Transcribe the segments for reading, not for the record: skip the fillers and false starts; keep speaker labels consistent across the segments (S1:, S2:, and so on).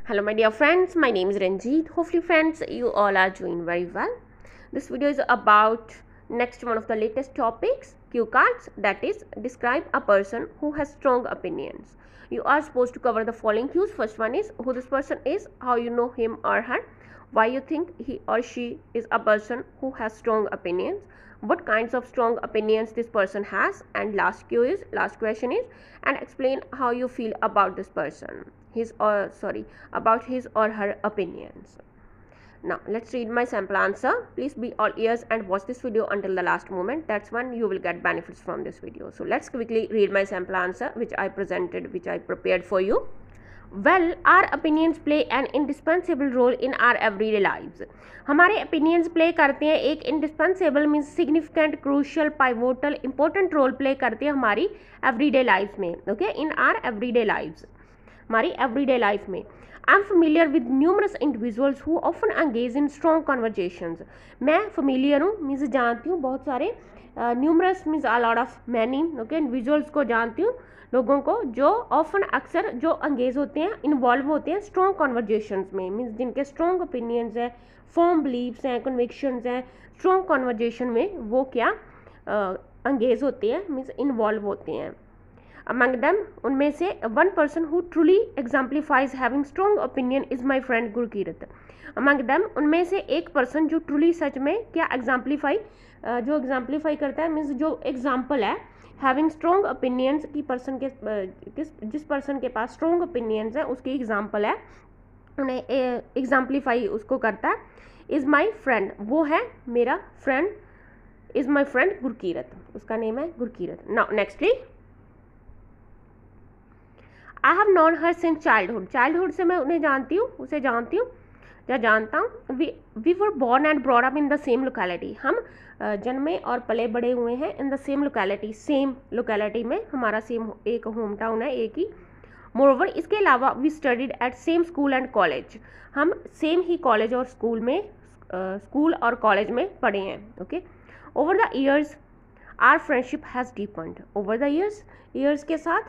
S1: Hello my dear friends, my name is Ranjeet. Hopefully friends you all are doing very well. This video is about next one of the latest topics, cue cards, that is describe a person who has strong opinions. You are supposed to cover the following cues. First one is who this person is, how you know him or her, why you think he or she is a person who has strong opinions, what kinds of strong opinions this person has, and last question is and explain how you feel about this person, about his or her opinions. Now let's read my sample answer. Please be all ears and watch this video until the last moment. That's when you will get benefits from this video. So let's quickly read my sample answer which I prepared for you. Well, our opinions play an indispensable role in our everyday lives. हमारे opinions play करते हैं एक indispensable means significant, crucial, pivotal, important role play करते हैं हमारी everyday lives में, okay, in our everyday lives, हमारी everyday life में. I'm familiar with numerous individuals who often engage in strong conversations. मैं familiar हूँ means जानती हूँ बहुत सारे, numerous means a lot of many, okay, individuals को जानती हूँ, लोगों को जो ऑफन अक्सर जो अंगेज होते हैं, इन्वॉल्व होते हैं स्ट्रॉन्ग कन्वर्जेशंस में, मीन्स जिनके स्ट्रॉन्ग ओपिनियंस हैं, फर्म बिलीव्स हैं, कन्विक्शंस हैं, स्ट्रॉन्ग कन्वर्जेशन में वो क्या अंगेज होते हैं, मीन्स इन्वॉल्व होते हैं. अमंग देम उनमें से one person who truly exemplifies having strong opinion is my friend Gurkirat. Among them उनमें से एक पर्सन जो ट्रूली सच में क्या जो एग्जाम्पलीफाई करता है, मीन्स जो एग्जाम्पल है हैविंग स्ट्रॉन्ग ओपिनियंस की पर्सन के जिस पर्सन के पास स्ट्रॉन्ग ओपिनियंस है उसकी एग्जाम्पल है, उन्हें एग्जाम्पलीफाई उसको करता है. इज़ माई फ्रेंड, वो है मेरा friend, is my friend Gurkirat, उसका नेम है Gurkirat. Now nextly I have known her since childhood से मैं उन्हें जानती हूँ या जानता हूँ. We were born and brought up in the same locality, हम जन्मे और पले बड़े हुए हैं इन द सेम लोकेलिटी में, हमारा सेम एक होम टाउन है, एक ही. मोरओवर इसके अलावा we studied at same school and college, हम सेम ही कॉलेज और स्कूल और कॉलेज में पढ़े हैं. Okay. Over the years our friendship has deepened, over the years के साथ,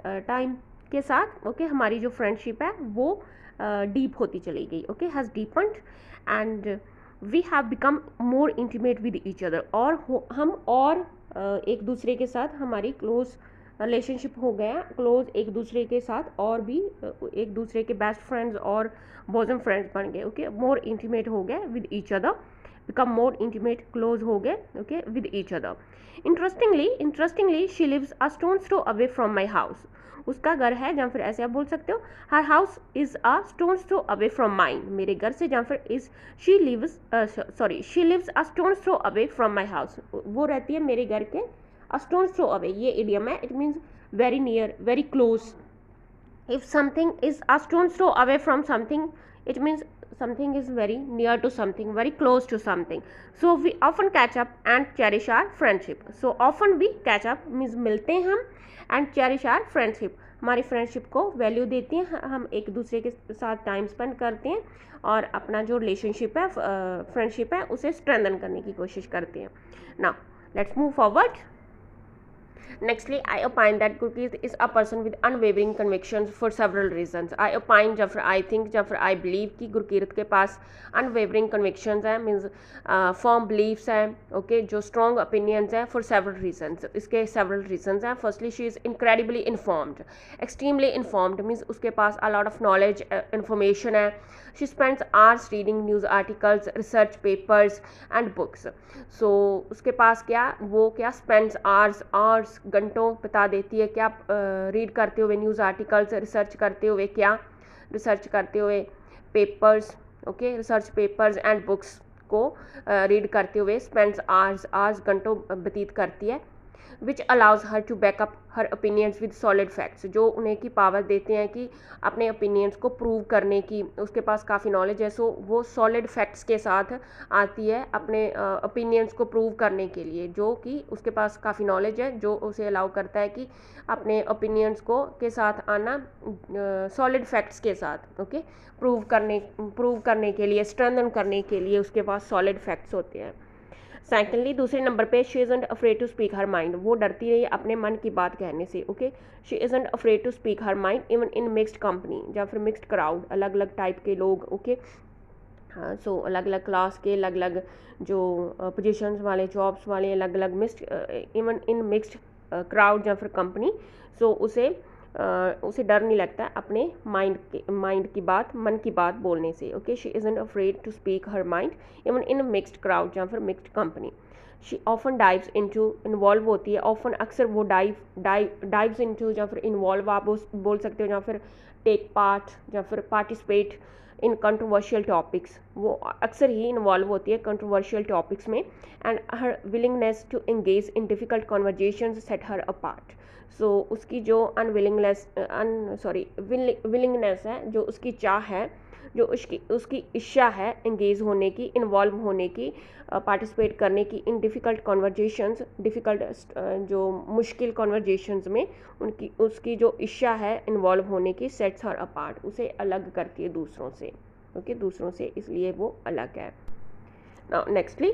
S1: टाइम के साथ, ओके, हमारी जो फ्रेंडशिप है वो डीप होती चली गई. Okay, has deepened and we have become more intimate with each other, और हम और एक दूसरे के साथ हमारी क्लोज रिलेशनशिप हो गया, क्लोज एक दूसरे के साथ, और भी एक दूसरे के बेस्ट फ्रेंड्स और बॉजम फ्रेंड्स बन गए. ओके, मोर इंटीमेट हो गए with each other, become more intimate, close हो गए, okay, with each other. Interestingly she lives a stone's throw away from my house, उसका घर है, या फिर ऐसे आप बोल सकते हो her house is a stone's throw away from mine, मेरे घर से, या फिर she lives a stone's throw away from my house, वो रहती है मेरे घर के अ स्टोन्स थ्रो अवे, ये इडियम है, it means very near, very close. If something is a stone's throw away from something, it means something is very near to something, very close to something. So we often catch up and cherish our friendship. So often we catch up means मिलते हैं हम, and cherish our friendship, हमारी friendship को value देते हैं, हम एक दूसरे के साथ टाइम स्पेंड करते हैं और अपना जो रिलेशनशिप है, फ्रेंडशिप है, उसे स्ट्रेंथन करने की कोशिश करते हैं. Now let's move forward. Nextly, I opine that Gurkeet is a person with unwavering convictions for several reasons. I opine या फिर I think या फिर I believe कि गुरकीरत के पास unwavering convictions हैं, means firm beliefs हैं, okay, जो strong opinions हैं, for several reasons. इसके several reasons हैं. Firstly, she is incredibly informed, extremely informed means उसके पास a lot of knowledge, information है. She spends hours reading news articles, research papers and books. So उसके पास वो spends hours घंटों बता देती है क्या रीड करते हुए न्यूज़ आर्टिकल्स, रिसर्च करते हुए papers, okay, research papers and books को रीड करते हुए स्पेंड्स आवर्स घंटों व्यतीत करती है. Which allows her to back up her opinions with solid facts, जो उन्हें की पावर देते हैं कि अपने ओपिनियंस को प्रूव करने की, उसके पास काफ़ी नॉलेज है, सो वो सॉलिड फैक्ट्स के साथ आती है अपने ओपिनियंस को प्रूव करने के लिए, जो कि उसके पास काफ़ी नॉलेज है, जो उसे अलाउ करता है कि अपने ओपिनियंस को के साथ आना सॉलिड फैक्ट्स के साथ, ओके, प्रूव करने के लिए, स्ट्रेंथन करने के लिए उसके पास सॉलिड फैक्ट्स होते हैं. सेकेंडली दूसरे नंबर पे she isn't afraid to speak her mind, वो डरती रही अपने मन की बात कहने से। Okay, she isn't afraid to speak her mind even in mixed company, या फिर मिक्स्ड क्राउड, अलग अलग टाइप के लोग। ओके, हाँ, सो अलग अलग क्लास के, अलग अलग जो पोजीशंस वाले, जॉब्स वाले, अलग अलग mixed, even in mixed crowd या फिर कंपनी। सो उसे डर नहीं लगता अपने माइंड की बात, मन की बात बोलने से। Okay, she isn't afraid to speak her mind even in mixed crowd या फिर mixed company. She often dives into, involve होती है, ऑफन अक्सर वो डाइव्स इनटू या फिर इन्वॉल्व आप बोल सकते हो, या फिर टेक पार्ट या फिर पार्टिसिपेट इन कंट्रोवर्शियल टॉपिक्स, वो अक्सर ही इन्वॉल्व होती है कंट्रोवर्शियल टॉपिक्स में। And her willingness to engage in difficult conversation set her apart. So उसकी जो विलिंगनेस है, जो उसकी चाह है, जो उसकी इच्छा है एंगेज होने की, इन्वॉल्व होने की, पार्टिसिपेट करने की इन डिफ़िकल्ट कॉन्वर्जेशंस, डिफ़िकल्ट जो मुश्किल कॉन्वर्जेशंस में उसकी जो इच्छा है इन्वॉल्व होने की, सेट्स हर अपार्ट, उसे अलग करती है दूसरों से। ओके, दूसरों से इसलिए वो अलग है। Now nextly,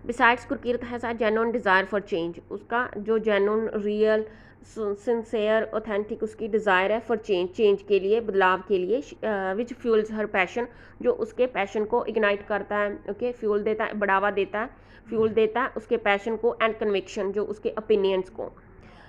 S1: besides Gurkirat has a genuine desire for change, उसका जो जेन्युइन, रियल, सिंसेयर, ऑथेंटिक उसकी डिज़ायर है फॉर चेंज के लिए, बदलाव के लिए। विच फ्यूल्स हर पैशन, जो उसके पैशन को इग्नाइट करता है। ओके, फ्यूल देता है, बढ़ावा देता है, फ्यूल देता है उसके पैशन को। एंड कन्विक्शन, जो उसके ओपिनियंस को।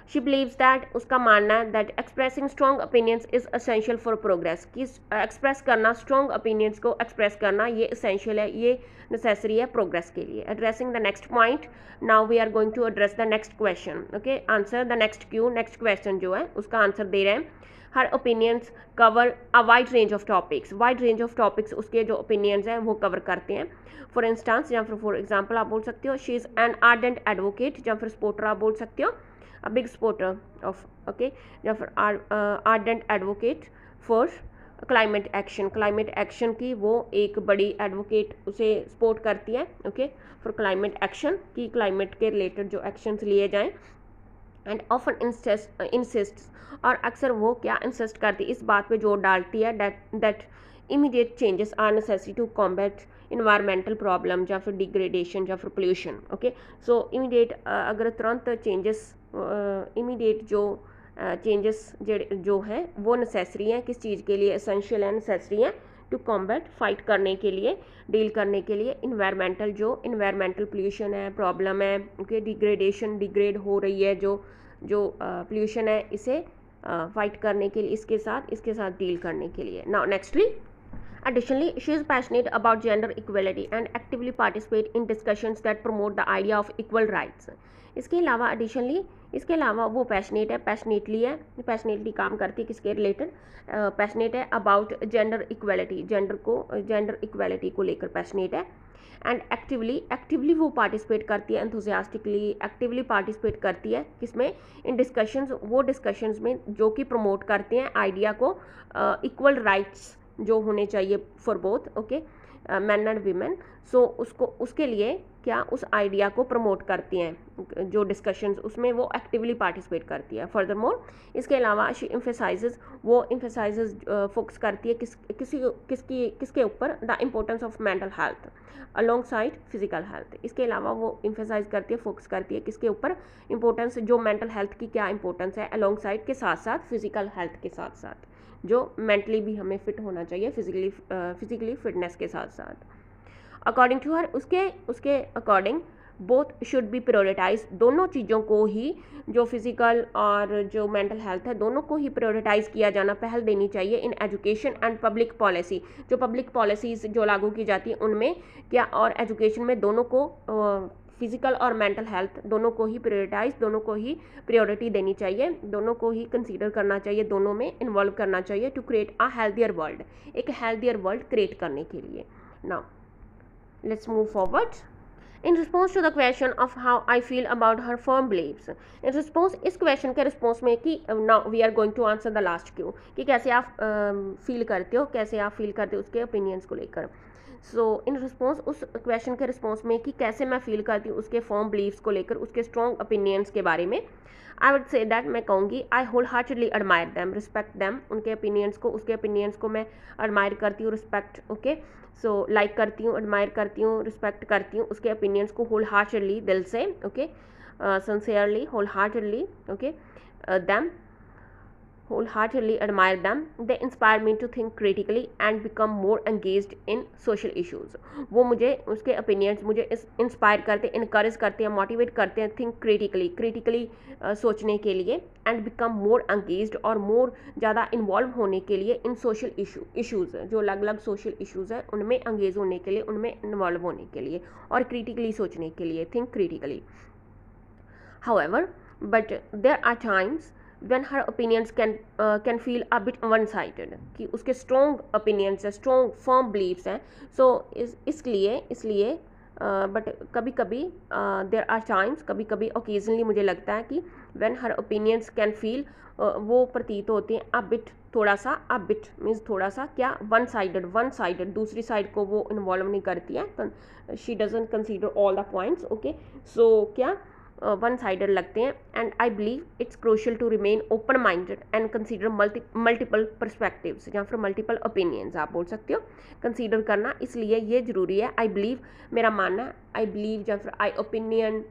S1: शी बिलीव्स दैट, उसका मानना है that expressing strong opinions is essential for progress, कि एक्सप्रेस करना, स्ट्रॉन्ग ओपिनियंस को एक्सप्रेस करना, ये असेंशियल है, ये नेसेसरी है प्रोग्रेस के लिए। Addressing the next point, now we are going to address the next question. Okay, answer the next Q, next question जो है उसका आंसर दे रहे हैं। Her opinions cover a wide range of topics, wide range of topics उसके जो opinions हैं वो कवर करते हैं। फॉर इंस्टांस या फिर फॉर एग्जाम्पल आप बोल सकते हो, she is an ardent advocate, या फिर सपोर्टर आप बोल सकते हो, a big supporter of, okay, या फिर ardent advocate for climate action, climate action की वो एक बड़ी advocate, उसे सपोर्ट करती है। ओके, फॉर climate action, की climate के रिलेटेड जो actions लिए जाएं। एंड ऑफन इंसिस्ट, और अक्सर वो क्या इंसिस्ट करती है, इस बात पे जोर डालती है that immediate changes are necessary to combat environmental problem या फिर डिग्रेडेशन या फिर पोल्यूशन। ओके, सो इमीडिएट, अगर तुरंत चेंजेस, इमीडिएट जो चेंजेस जो हैं वो नेसेसरी हैं, किस चीज़ के लिए एसेंशियल है, नेसेसरी है टू कॉम्बैट, फाइट करने के लिए, डील करने के लिए इन्वायरमेंटल, जो इन्वायरमेंटल पोल्यूशन है, प्रॉब्लम है। ओके, डिग्रेडेशन, डिग्रेड हो रही है जो पोल्यूशन है, इसे फाइट करने के लिए, इसके साथ डील करने के लिए। Now nextly, additionally she is passionate about gender equality and actively participate in discussions that promote the idea of equal rights। इसके अलावा एडिशनली, इसके अलावा वो पैशनेटली काम करती है, किसके रिलेटेड, पैशनेट है about gender equality, gender equality को लेकर पैशनेट है। एंड एक्टिवली वो पार्टिसिपेट करती है, एंथुजियास्टिकली एक्टिवली पार्टिसिपेट करती है, किसमें, इन डिस्कशंस, वो डिस्कशंस में जो कि प्रमोट करते हैं आइडिया को, इक्वल राइट्स जो होने चाहिए for both, okay, man and women. So उसके लिए क्या, उस आइडिया को प्रमोट करती हैं, जो डिस्कशंस उसमें वो एक्टिवली पार्टिसिपेट करती है। फर्दरमोर, इसके अलावा शी एम्फेसाइजेज, वो एम्फेसाइजेज फोकस करती है किसके ऊपर, the importance of mental health along side physical health. इसके अलावा वो एम्फेसाइज करती है, फोकस करती है किसके ऊपर, इंपॉर्टेंस, जो मेंटल हेल्थ की क्या इंपॉर्टेंस है अलोंग साइड के साथ साथ, फिजिकल हेल्थ के साथ साथ, जो मेंटली भी हमें फिट होना चाहिए, फिजिकली फिटनेस के साथ साथ। अकॉर्डिंग टू हर, उसके according both should be prioritize, दोनों चीज़ों को ही, जो फिजिकल और जो मेंटल हेल्थ है, दोनों को ही प्रायोरिटाइज किया जाना, पहल देनी चाहिए in education and public policy, जो पब्लिक पॉलिसीज़ जो लागू की जाती है उनमें क्या, और एजुकेशन में, दोनों को, फिजिकल और मेंटल हेल्थ दोनों को ही प्रायोरिटाइज, दोनों को ही प्रायोरिटी देनी चाहिए, दोनों को ही कंसीडर करना चाहिए, दोनों में इन्वॉल्व करना चाहिए to create a healthier world, एक हेल्थियर वर्ल्ड क्रिएट करने के लिए। Now let's move forward. In response to the question of how I feel about her firm beliefs, in response, इस क्वेश्चन के रिस्पॉन्स में कि now we are going to answer the last Q, कि कैसे आप फील करते हो, उसके ओपिनियंस को लेकर। सो इन रिस्पॉन्स, उस क्वेश्चन के रिस्पॉन्स में कि कैसे मैं फील करती हूँ उसके फर्म बिलीव्स को लेकर, उसके स्ट्रॉन्ग ओपिनियंस के बारे में, आई वुड से दैट, मैं कहूँगी, I wholeheartedly admire them, respect them, उनके ओपिनियंस को, उसके ओपिनियंस को मैं एडमायर करती हूँ, रिस्पेक्ट, ओके, सो लाइक करती हूँ, एडमायर करती हूँ, रिस्पेक्ट करती हूँ उसके ओपिनियन ओपिनियंस को होल हार्टेडली, दिल से, okay, sincerely, wholeheartedly, okay, them wholeheartedly admire them. They inspire me to think critically and become more engaged in social issues. वो मुझे उसके opinions मुझे इंस्पायर करते, इनकरेज करते हैं, मोटिवेट करते हैं थिंक क्रिटिकली सोचने के लिए, एंड बिकम मोर एंगेज्ड और मोर ज़्यादा इन्वॉल्व होने के लिए इन सोशल इशूज़, जो अलग अलग सोशल इशूज़ हैं उनमें एंगेज होने के लिए, उनमें इन्वॉल्व होने के लिए, और क्रिटिकली सोचने के लिए, think critically. However, but there are times when her opinions can feel a bit one-sided, कि उसके strong opinions हैं, strong firm beliefs हैं, so इसलिए बट कभी कभी there are times, कभी कभी occasionally मुझे लगता है कि when her opinions can feel वो प्रतीत होते हैं a bit, थोड़ा सा, a bit means थोड़ा सा, क्या, one sided, दूसरी साइड को वो इन्वॉल्व नहीं करती है, तो she doesn't consider all the points, okay, so क्या वन साइडेड लगते हैं. And I believe it's crucial to remain open minded and consider multiple perspectives, या फिर मल्टीपल ओपिनियंस आप बोल सकते हो. कंसीडर करना इसलिए ये ज़रूरी है. आई बिलीव, मेरा मानना, आई बिलीव या फिर I opinion,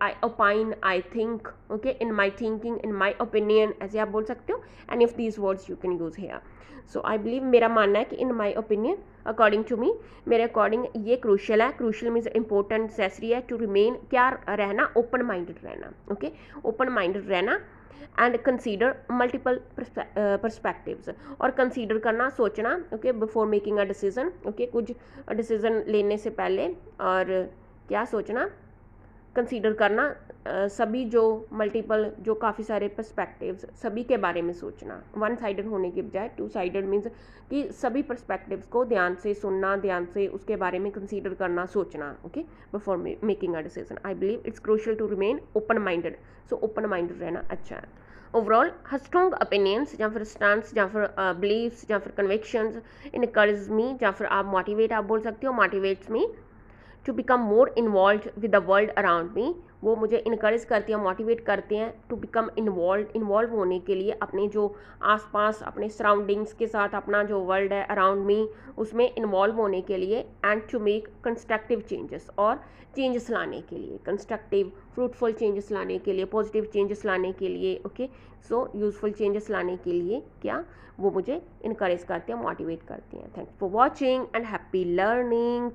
S1: I opine, I think, okay, in my thinking, in my opinion, ऐसे आप बोल सकते हो. Any of these words you can use here. So I believe, मेरा मानना है कि in my opinion, according to me, मेरे अकॉर्डिंग ये क्रूशियल है. क्रूशियल मीन्स इंपॉर्टेंट, नेसेसरी है. टू रिमेन, क्या रहना, ओपन माइंडेड रहना, ओके, ओपन माइंडेड रहना. एंड कंसीडर मल्टीपल परस्पेक्टिव्स, और कंसीडर करना, सोचना, okay, before making a decision, okay, कुछ डिसीजन लेने से पहले, और क्या सोचना, कंसीडर करना सभी जो मल्टीपल, जो काफ़ी सारे पर्सपेक्टिव्स, सभी के बारे में सोचना. वन साइडेड होने के बजाय टू साइडेड मीन्स कि सभी पर्सपेक्टिव्स को ध्यान से सुनना, ध्यान से उसके बारे में कंसीडर करना, सोचना, okay, before making a decision. I believe it's crucial to remain open minded. So open minded रहना अच्छा है. ओवरऑल हर स्ट्रॉन्ग ओपिनियंस, या फिर स्टैंड्स, या फिर बिलीव्स, या फिर कन्विक्शंस इनकरेज मी, या फिर आप मोटिवेट, आप बोल सकते हो, motivates me to become more involve with the world around me. वो मुझे इनकरेज करती हैं, मोटिवेट करते हैं टू बिकम इन्वॉल्व होने के लिए, अपने जो आसपास, अपने सराउंडिंग्स के साथ, अपना जो वर्ल्ड है अराउंड मी, उसमें इन्वॉल्व होने के लिए. And to make constructive changes, और चेंजेस लाने के लिए, कंस्ट्रक्टिव फ्रूटफुल चेंजेस लाने के लिए, पॉजिटिव चेंजेस लाने के लिए, ओके, सो यूजफुल चेंजेस लाने के लिए क्या, वो मुझे इनकरेज करते हैं, मोटिवेट करते हैं. Thanks for watching and happy learning.